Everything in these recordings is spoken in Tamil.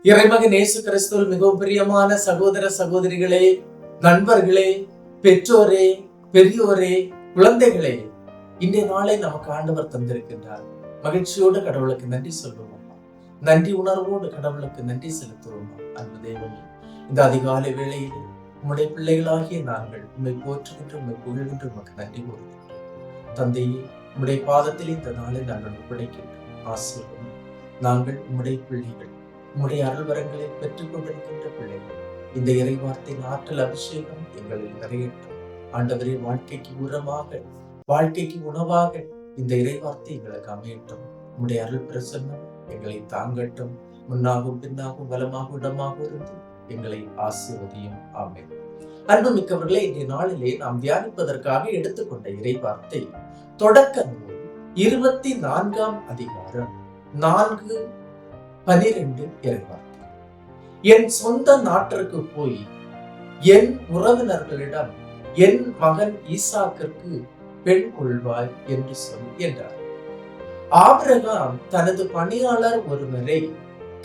இறைமகன் இயேசு கிறிஸ்துவில் மிகவும் பிரியமான சகோதர சகோதரிகளே, நண்பர்களே, பெற்றோரே, பெரியோரே, குழந்தைகளே, இன்றைய நாளை நமக்கு ஆண்டவர் தந்திருக்கின்றார். மகிழ்ச்சியோடு கடவுளுக்கு நன்றி சொல்லுவோமா? நன்றி உணர்வோடு கடவுளுக்கு நன்றி செலுத்துவோமா? அன்பு தேவனே, இந்த அதிகாலை வேளையில் உம்முடைய பிள்ளைகளாகிய நாங்கள் உண்மை போற்றுகின்ற உண்மை புகழ்கின்ற உமக்கு நன்றி கூறுகின்றோம். தந்தையே, உம்முடைய பாதத்தில் இந்த நாளை நாங்கள் ஒப்படைக்கின்றோம். ஆசீர்வதியும். நாங்கள் உம்முடைய பிள்ளைகள், உம்முடைய அருள்வரங்களை பெற்றுக் கொண்டிருக்கின்ற பிள்ளைகள், இந்த இறைவார்த்தையின் ஆற்றல் அபிஷேகம் எங்களில் நிறையட்டும். ஆண்டவரே, வாழ்க்கைக்கு உரமாக, வாழ்க்கைக்கு உணவாக இந்த இறைவார்த்தை எங்களுக்கு அமையட்டும். உம்முடைய அருள் பிரசன்னம் எங்களை தாங்கட்டும். முன்னாகும் பின்னாகும் வலமாக இடமாக இருந்து எங்களை ஆசீர்வதியும். ஆமென். அன்பு மிக்கவர்களே, இன்றைய நாளிலே நாம் தியானிப்பதற்காக எடுத்துக்கொண்ட இறைவார்த்தை தொடக்க நூல் 24ஆம் அதிகாரம் 4:12 இறைவார்த்தை. என் சொந்த நாட்டிற்கு போய் என் உறவினர்களிடம் என் மகன் ஈசாக்கிற்கு பெண் கொள்வாய் என்று சொல் என்றார். ஆபிரகாம் தனது பணியாளர் ஒருவரை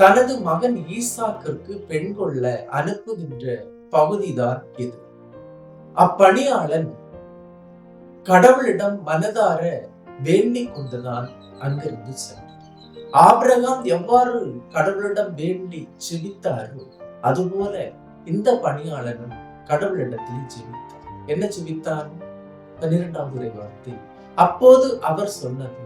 தனது மகன் ஈசாக்கிற்கு பெண் கொள்ள அனுப்புகின்ற பகுதிதான் இது. அப்பணியாளன் கடவுளிடம் மனதார வேண்டிக் கொண்டுதான் அங்கிருந்து சென்றார். ஆபிரகாம் எவ்வாறு கடவுளிடம் வேண்டி ஜெபித்தாரோ அதுபோல இந்த பணியாளனும் கடவுளிடத்தில் ஜெபித்தார். என்ன ஜெபித்தார்? 12வது இறைவார்த்தை. அப்போது அவர் சொன்னது,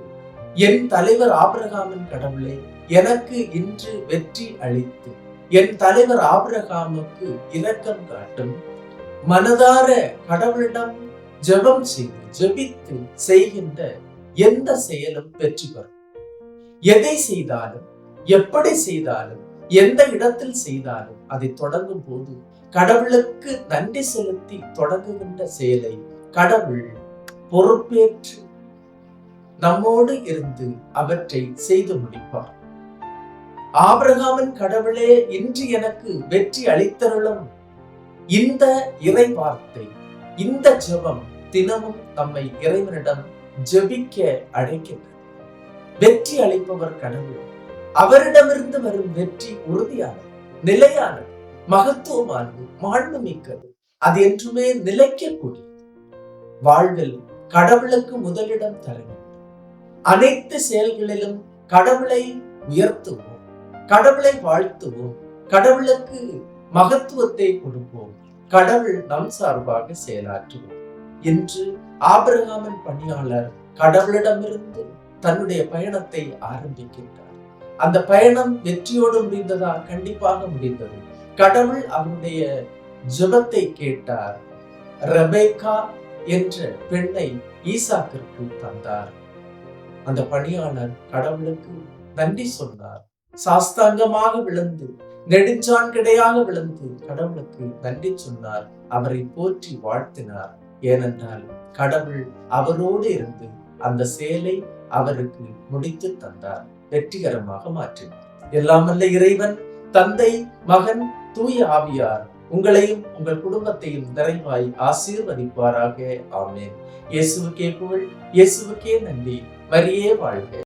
என் தலைவர் ஆபிரகாமின் கடவுளே, எனக்கு இன்று வெற்றி அளித்து என் தலைவர் ஆபிரகாமுக்கு இரக்கம் காட்டும். மனதார கடவுளிடம் ஜெபம் செய்து ஜெபித்து செய்கின்ற எந்த செயலும் வெற்றி பெறும். எதை செய்தாலும், எப்படி செய்தாலும், எந்த இடத்தில் செய்தாலும் அதை தொடங்கும் போது கடவுளுக்கு நன்றி செலுத்தி தொடங்குகின்ற செயலை கடவுள் பொறுப்பேற்று நம்மோடு இருந்து அவற்றை செய்து முடிப்பார். ஆபிரகாமின் கடவுளே, இன்று எனக்கு வெற்றி அளித்தருளும் இந்த இறை வார்த்தை, இந்த ஜெபம் தினமும் நம்மை இறைவனிடம் ஜெபிக்க அழைக்கின்றது. வெற்றி அளிப்பவர் கடவுள். அவரிடமிருந்து வரும் வெற்றி உறுதியானது, நிலையானது, மகத்துவமானது, மாண்புமிக்கது. அது என்றுமே நிலைக்கக்கூடியது. வாழ்வில் கடவுளுக்கு முதலிடம் தர வேண்டும். அனைத்து செயல்களிலும் கடவுளை உயர்த்துவோம், கடவுளை வாழ்த்துவோம், கடவுளுக்கு மகத்துவத்தை கொடுப்போம், கடவுள் நம் சார்பாக செயலாற்றுவோம் என்று ஆபிரகாமின் பணியாளர் கடவுளிடமிருந்து தன்னுடைய பயணத்தை ஆரம்பிக்கின்றார். அந்த பயணம் வெற்றியோடு முடிந்ததா? கண்டிப்பாக முடிந்தது. கடவுள் அவருடைய ஜெபத்தை கேட்டார். ரெபேக்கா என்ற பெண்ணை ஈசாக்கிற்கு தந்தார். அந்த பணியாளர் கடவுளுக்கு நன்றி சொன்னார். சாஸ்தாங்கமாக விழுந்து, நெடுஞ்சான்கிடையாக விழுந்து கடவுளுக்கு நன்றி சொன்னார். அவரை போற்றி வாழ்த்தினார். ஏனென்றால் கடவுள் அவரோடு இருந்து அந்த செயலை அவருக்கு முடித்து தந்தார், வெற்றிகரமாக மாற்றினார். எல்லாம் வல்ல இறைவன், தந்தை, மகன், தூய ஆவியார் உங்களையும் உங்கள் குடும்பத்தையும் நிறைவாய் ஆசீர்வதிப்பாராக. ஆமென். இயேசுவுக்கே புகழ், இயேசுவுக்கே நன்றி. மரியே வாழ்க.